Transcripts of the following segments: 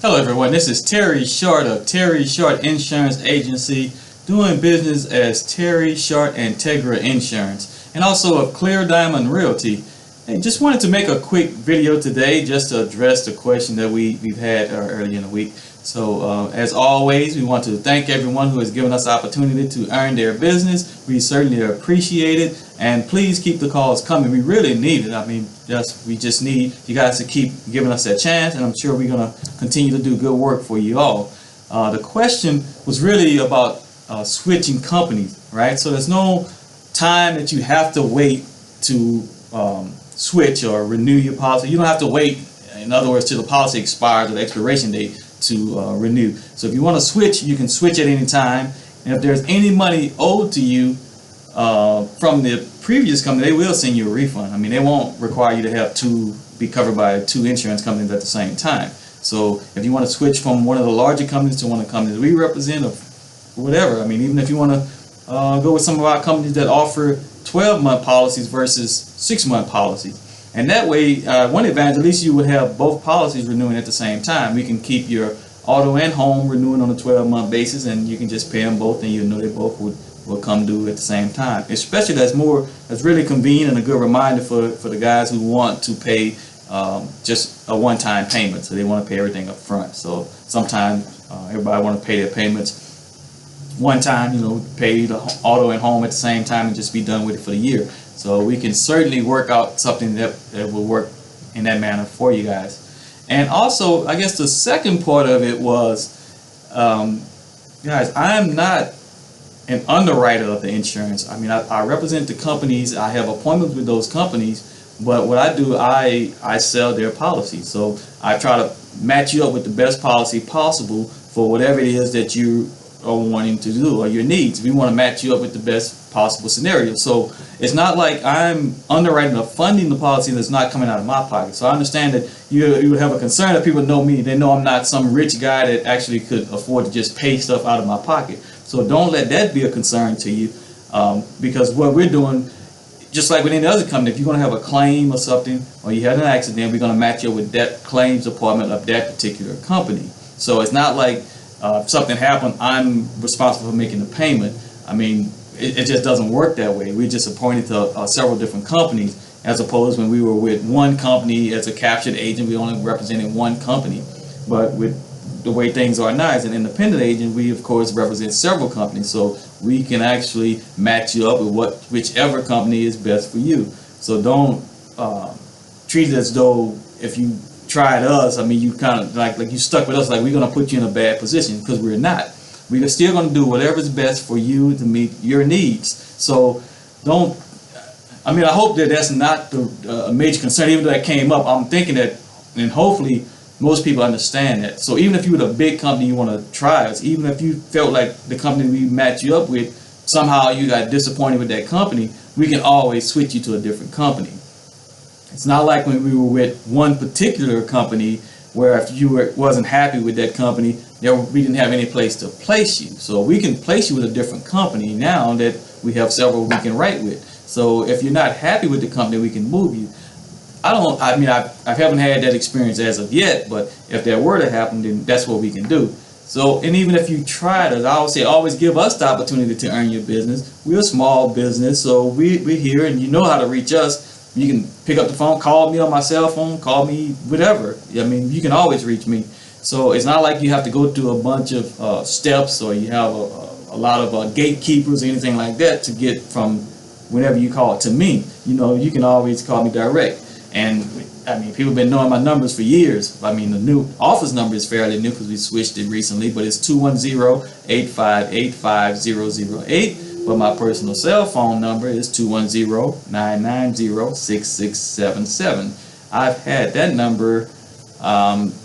Hello everyone, this is Terry Short of Terry Short Insurance Agency, doing business as Terry Short Integra Insurance, and also of Clear Diamond Realty. And just wanted to make a quick video today just to address the question that we've had earlier in the week. So as always, we want to thank everyone who has given us the opportunity to earn their business. We certainly appreciate it, and please keep the calls coming. We really need it. I mean, we just need you guys to keep giving us that chance, and I'm sure we're going to continue to do good work for you all. The question was really about switching companies, right? So there's no time that you have to wait to switch or renew your policy. You don't have to wait, in other words, till the policy expires or the expiration date to renew. So if you want to switch, you can switch at any time, and if there's any money owed to you from the previous company, they will send you a refund. I mean, they won't require you to have be covered by two insurance companies at the same time. So if you want to switch from one of the larger companies to one of the companies we represent, or whatever, I mean, even if you want to go with some of our companies that offer 12-month policies versus 6-month policies. And that way, one advantage, at least you would have both policies renewing at the same time. We can keep your auto and home renewing on a 12-month basis, and you can just pay them both, and you know they both will come due at the same time. Especially that's really convenient and a good reminder for the guys who want to pay just a one-time payment. So they want to pay everything up front. So sometimes everybody want to pay their payments one time, pay the auto and home at the same time and just be done with it for the year. So we can certainly work out something that will work in that manner for you guys. And also, I guess the second part of it was, guys, I'm not an underwriter of the insurance. I mean, I represent the companies. I have appointments with those companies, but what I do, I sell their policies. So I try to match you up with the best policy possible for whatever it is that you are wanting to do or your needs. We want to match you up with the best possible scenario. So it's not like I'm underwriting or funding the policy that's not coming out of my pocket. So I understand that you would have a concern that people know me. They know I'm not some rich guy that actually could afford to just pay stuff out of my pocket. So don't let that be a concern to you, because what we're doing, just like with any other company, if you're going to have a claim or something, or you had an accident, we're going to match you with that claims department of that particular company. So it's not like if something happened, I'm responsible for making the payment. I mean, it just doesn't work that way. We're just appointed to several different companies, as opposed when we were with one company as a captured agent, we only represented one company. But with the way things are now as an independent agent, we of course represent several companies, so we can actually match you up with whichever company is best for you. So don't treat it as though if you tried us, I mean, you kind of like you stuck with us, like we're going to put you in a bad position, because we're not. We're still going to do whatever's best for you to meet your needs. So don't, I mean, I hope that that's not a major concern. Even though that came up, I'm thinking that, and hopefully most people understand that. So even if you're a big company, you want to try us, even if you felt like the company we match you up with, somehow you got disappointed with that company, we can always switch you to a different company. It's not like when we were with one particular company where if you wasn't happy with that company, we didn't have any place to place you. So we can place you with a different company now that we have several we can write with. So if you're not happy with the company, we can move you. I haven't had that experience as of yet, but if that were to happen, then that's what we can do. So, and even if you tried it, I always say, always give us the opportunity to earn your business. We're a small business, so we're here, and you know how to reach us. You can pick up the phone, call me on my cell phone, call me, whatever. I mean, you can always reach me. So it's not like you have to go through a bunch of steps, or you have a lot of gatekeepers or anything like that to get from whenever you call it to me. You can always call me direct. And I mean, people have been knowing my numbers for years. I mean, the new office number is fairly new because we switched it recently, but it's 210-858-5008. But my personal cell phone number is 210-990-6677. I've had that number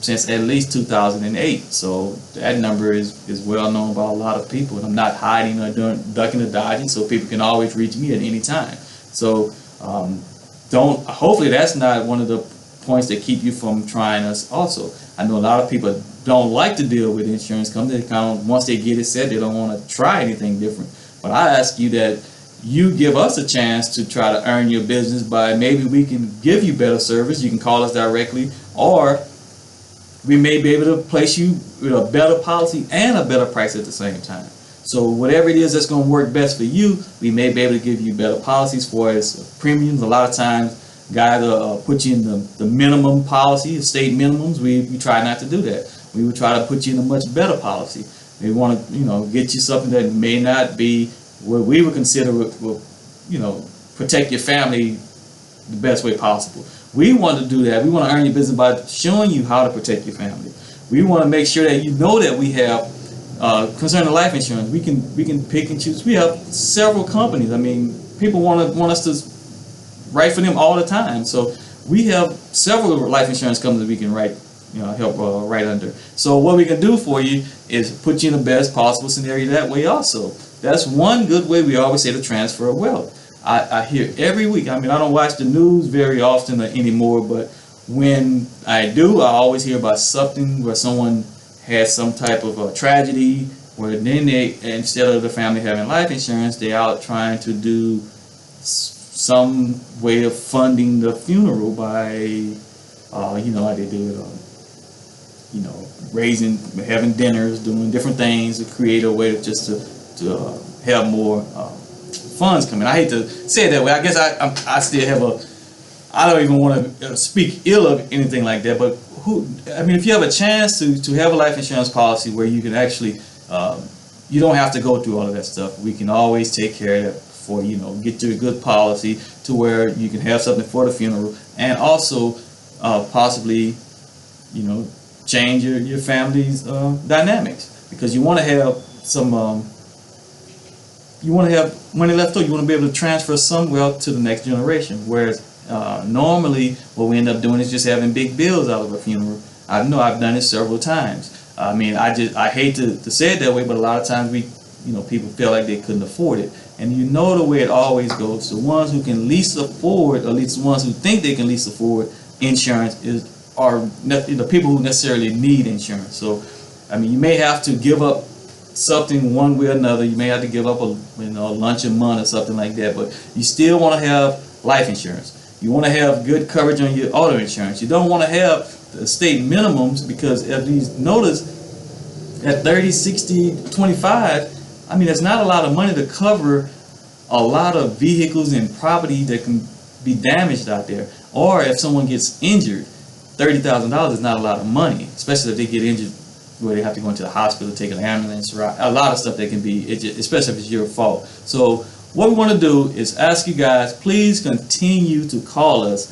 since at least 2008. So that number is well known by a lot of people. And I'm not hiding or ducking or dodging, so people can always reach me at any time. So hopefully that's not one of the points that keep you from trying us also. I know a lot of people don't like to deal with insurance companies. They kind of, once they get it set, they don't want to try anything different. But I ask you that you give us a chance to try to earn your business by maybe we can give you better service. You can call us directly, or we may be able to place you with a better policy and a better price at the same time. So whatever it is that's going to work best for you, we may be able to give you better policies for as premiums. A lot of times, guys put you in the minimum policy, state minimums. We try not to do that. We would try to put you in a much better policy. We want to, get you something that may not be what we would consider will, protect your family the best way possible. We want to do that. We want to earn your business by showing you how to protect your family. We want to make sure that you know that we have, concerning life insurance, we can pick and choose. We have several companies. I mean, people want us to write for them all the time. So we have several life insurance companies we can help write under. So what we can do for you is put you in the best possible scenario that way also. That's one good way we always say to transfer wealth. I hear every week, I don't watch the news very often anymore, but when I do, I always hear about something where someone had some type of a tragedy, where then they, instead of the family having life insurance, they're out trying to do some way of funding the funeral by, like they do it, having dinners, doing different things to create a way to have more funds coming. I hate to say it that way. I guess I still have I don't even want to speak ill of anything like that, but if you have a chance to have a life insurance policy where you can actually, you don't have to go through all of that stuff. We can always take care of it for, get you a good policy to where you can have something for the funeral, and also possibly, change your family's dynamics, because you want to have some, you want to have money left over. You want to be able to transfer some wealth to the next generation, whereas normally what we end up doing is just having big bills out of a funeral. I know I've done it several times. I hate to say it that way, but a lot of times people feel like they couldn't afford it. And the way it always goes, the ones who can least afford, or at least the ones who think they can least afford insurance, are the people who necessarily need insurance. So, you may have to give up something one way or another. You may have to give up a lunch a month or something like that, but you still want to have life insurance. You want to have good coverage on your auto insurance. You don't want to have the state minimums, because if you notice at 30, 60, 25, that's not a lot of money to cover a lot of vehicles and property that can be damaged out there. Or if someone gets injured, $30,000 is not a lot of money, especially if they get injured where they have to go into the hospital, take an ambulance, a lot of stuff that can be, especially if it's your fault. So what we want to do is ask you guys, please continue to call us,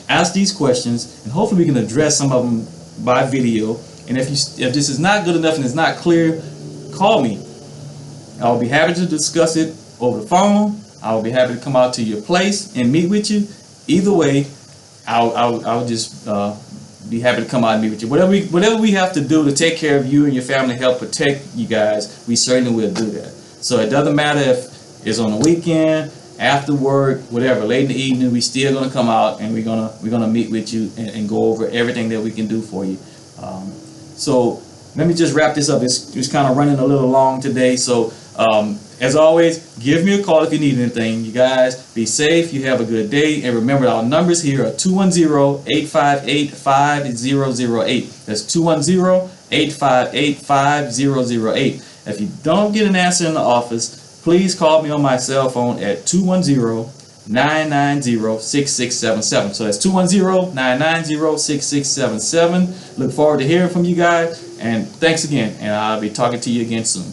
ask these questions, and hopefully we can address some of them by video. And if this is not good enough and it's not clear, call me. I'll be happy to discuss it over the phone. I'll be happy to come out to your place and meet with you. Either way, I'll just be happy to come out and meet with you. Whatever we have to do to take care of you and your family, help protect you guys, we certainly will do that. So it doesn't matter if it's on the weekend, after work, whatever, late in the evening, we still gonna come out and we're gonna meet with you and go over everything that we can do for you. So let me just wrap this up. It's kind of running a little long today. So as always, give me a call if you need anything. You guys be safe. You have a good day. And remember, our numbers here are 210-858-5008. That's 210-858-5008. If you don't get an answer in the office, please call me on my cell phone at 210-990-6677. So that's 210-990-6677. Look forward to hearing from you guys. And thanks again. And I'll be talking to you again soon.